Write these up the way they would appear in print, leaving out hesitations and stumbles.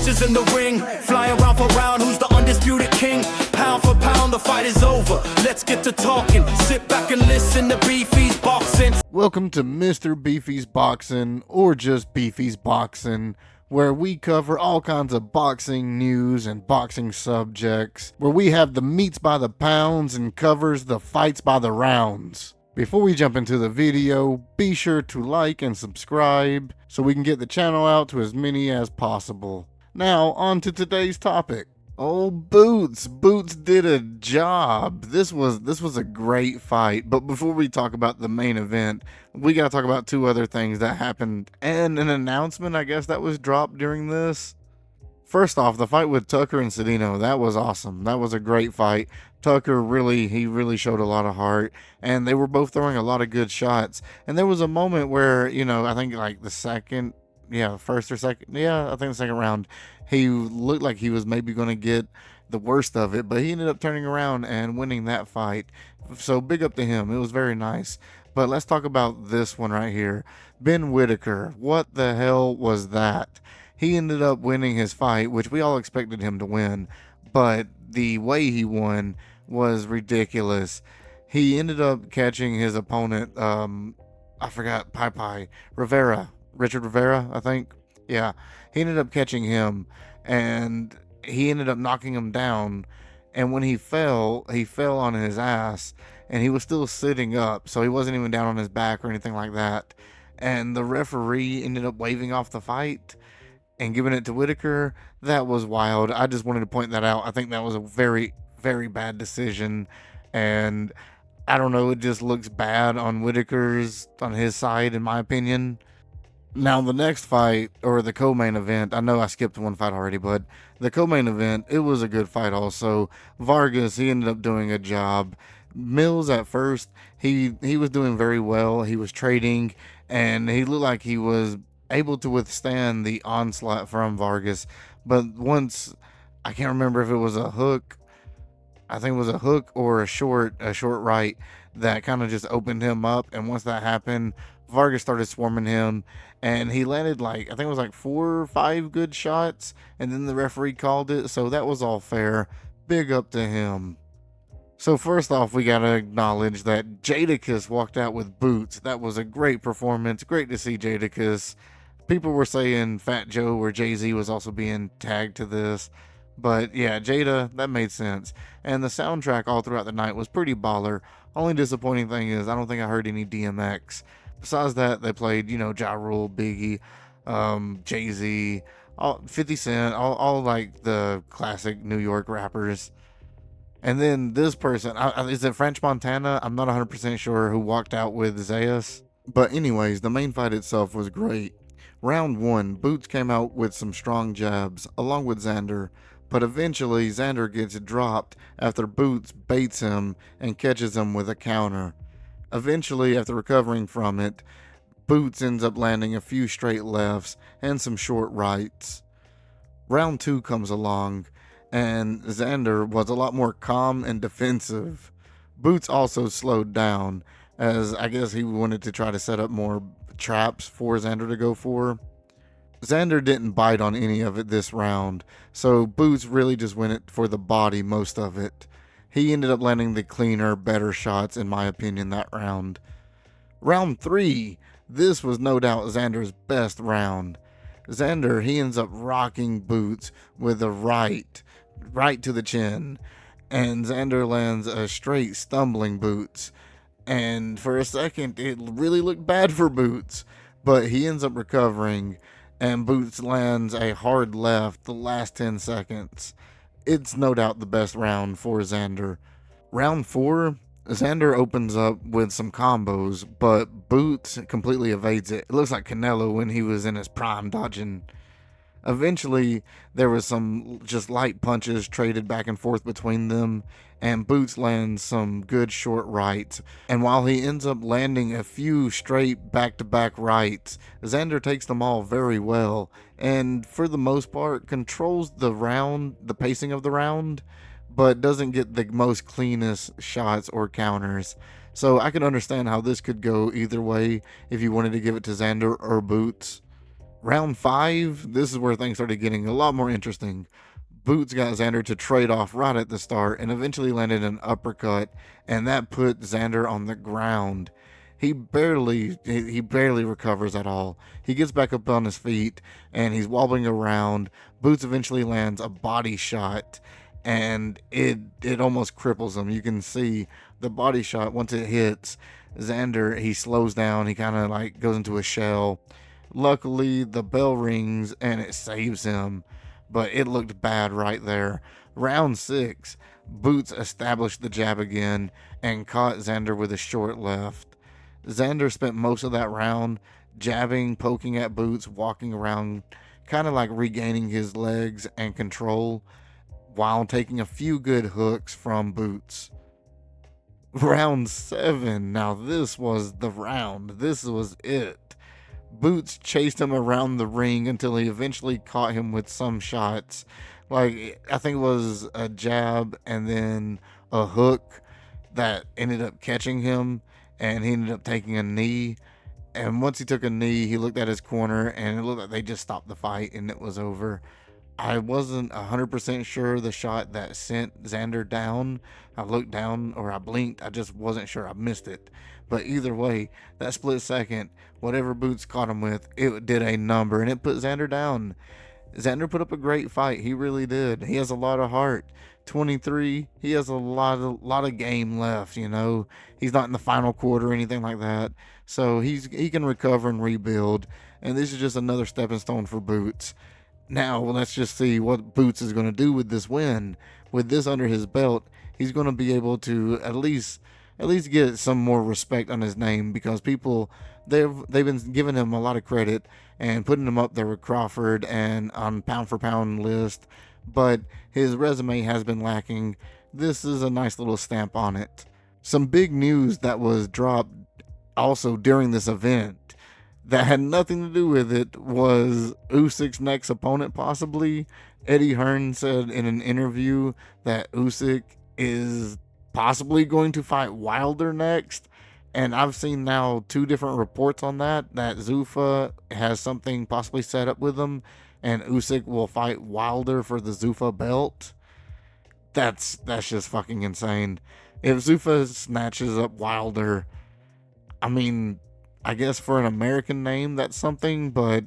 punches in the ring, flying round for round, who's the undisputed king? Pound for pound, the fight is over. Let's get to talking. Sit back and listen to Beefy's Boxing. Welcome to Mr. Beefy's Boxing, or just Beefy's Boxing, where we cover all kinds of boxing news and boxing subjects, where we have the meats by the pounds and covers the fights by the rounds. Before we jump into the video, be sure to like and subscribe so we can get the channel out to as many as possible. Now, on to today's topic. Oh, Boots did a job. This was a great fight. But before we talk about the main event, we gotta talk about two other things that happened and an announcement, I guess, that was dropped during this. First off, the fight with Tucker and Cedeno, that was awesome. That was a great fight. Tucker really showed a lot of heart, and they were both throwing a lot of good shots. And there was a moment where, I think like the second round, he looked like he was maybe going to get the worst of it, but he ended up turning around and winning that fight. So big up to him. It was very nice. But let's talk about this one right here. Ben Whitaker. What the hell was that? He ended up winning his fight, which we all expected him to win, but the way he won was ridiculous. He ended up catching his opponent, I forgot, Richard Rivera, I think. Yeah, he ended up catching him, and he ended up knocking him down, and when he fell on his ass, and he was still sitting up, so he wasn't even down on his back or anything like that, and the referee ended up waving off the fight and giving it to Whitaker. That was wild. I just wanted to point that out. I think that was a very, very bad decision, and I don't know, it just looks bad on his side, in my opinion. Now, the next fight, or the co-main event, I know I skipped one fight already, but the co-main event, it was a good fight also. Vargas, he ended up doing a job. Mills, at first, he was doing very well. He was trading, and he looked like he was able to withstand the onslaught from Vargas. But once, I can't remember if it was a hook, I think it was a hook or a short right that kind of just opened him up. And once that happened, Vargas started swarming him, and he landed I think it was 4 or 5 good shots, and then the referee called it, so that was all fair. Big up to him. So first off, we gotta acknowledge that Jadakiss walked out with boots. That was a great performance. Great to see Jadakiss. People were saying Fat Joe or Jay-Z was also being tagged to this, but yeah, Jada, that made sense. And the soundtrack all throughout the night was pretty baller. Only disappointing thing is I don't think I heard any DMX. Besides that, they played, Ja Rule, Biggie, Jay-Z, 50 Cent, all like the classic New York rappers. And then this person, is it French Montana? I'm not 100% sure, who walked out with Zayas. But anyways, the main fight itself was great. Round 1, Boots came out with some strong jabs, along with Xander. But eventually, Xander gets dropped after Boots baits him and catches him with a counter. Eventually, after recovering from it, Boots ends up landing a few straight lefts and some short rights. Round 2 comes along, and Xander was a lot more calm and defensive. Boots also slowed down, as I guess he wanted to try to set up more traps for Xander to go for. Xander didn't bite on any of it this round, so Boots really just went it for the body most of it. He ended up landing the cleaner, better shots, in my opinion, that round. Round 3, this was no doubt Xander's best round. Xander, he ends up rocking Boots with a right to the chin, and Xander lands a straight stumbling Boots. And for a second, it really looked bad for Boots, but he ends up recovering, and Boots lands a hard left the last 10 seconds. It's no doubt the best round for Xander. Round 4, Xander opens up with some combos, but Boots completely evades it. It looks like Canelo when he was in his prime dodging. Eventually, there was some just light punches traded back and forth between them, and Boots lands some good short rights. And while he ends up landing a few straight back-to-back rights, Xander takes them all very well, and for the most part controls the pacing of the round, but doesn't get the most cleanest shots or counters. So I can understand how this could go either way if you wanted to give it to Xander or Boots. Round 5, this is where things started getting a lot more interesting. Boots got Xander to trade off right at the start and eventually landed an uppercut, and that put Xander on the ground. He barely recovers at all. He gets back up on his feet and he's wobbling around. Boots eventually lands a body shot, and it almost cripples him. You can see the body shot, once it hits Xander, he slows down. He kind of like goes into a shell. Luckily, the bell rings and it saves him, but it looked bad right there. Round 6, Boots established the jab again and caught Xander with a short left. Xander spent most of that round jabbing, poking at Boots, walking around, kind of like regaining his legs and control while taking a few good hooks from Boots. Round 7, now this was the round. This was it. Boots chased him around the ring until he eventually caught him with some shots. Like, I think it was a jab and then a hook that ended up catching him, and he ended up taking a knee. And once he took a knee, he looked at his corner, and it looked like they just stopped the fight, and it was over. I wasn't 100% sure the shot that sent Xander down. I looked down, or I blinked. I just wasn't sure. I missed it. But either way, that split second, whatever Boots caught him with, it did a number, and it put Xander down. Xander put up a great fight. He really did. He has a lot of heart. 23, he has a lot of game left, you know. He's not in the final quarter or anything like that. So he can recover and rebuild. And this is just another stepping stone for Boots. Now, let's just see what Boots is going to do with this win. With this under his belt, he's going to be able to at least get some more respect on his name, because people, they've been giving him a lot of credit and putting him up there with Crawford and on pound for pound list, but his resume has been lacking. This is a nice little stamp on it. Some big news that was dropped also during this event that had nothing to do with it was Usyk's next opponent, possibly. Eddie Hearn said in an interview that Usyk is possibly going to fight Wilder next. And I've seen now 2 different reports on that Zuffa has something possibly set up with them, and Usyk will fight Wilder for the Zuffa belt. That's just fucking insane. If Zuffa snatches up Wilder, I mean, I guess for an American name, that's something, but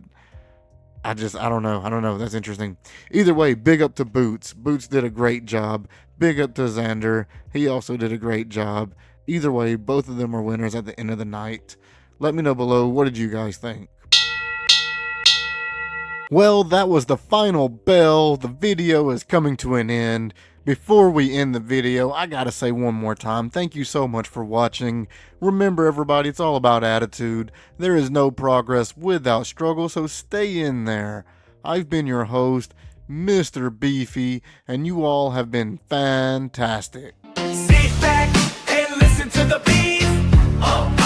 I don't know. That's interesting. Either way, big up to Boots. Boots did a great job. Big up to Xander. He also did a great job. Either way, both of them are winners at the end of the night. Let me know below, what did you guys think? Well, that was the final bell. The video is coming to an end. Before we end the video, I gotta say one more time, thank you so much for watching. Remember everybody, it's all about attitude. There is no progress without struggle, so stay in there. I've been your host, Mr. Beefy, and you all have been fantastic. Sit back and listen to the beef.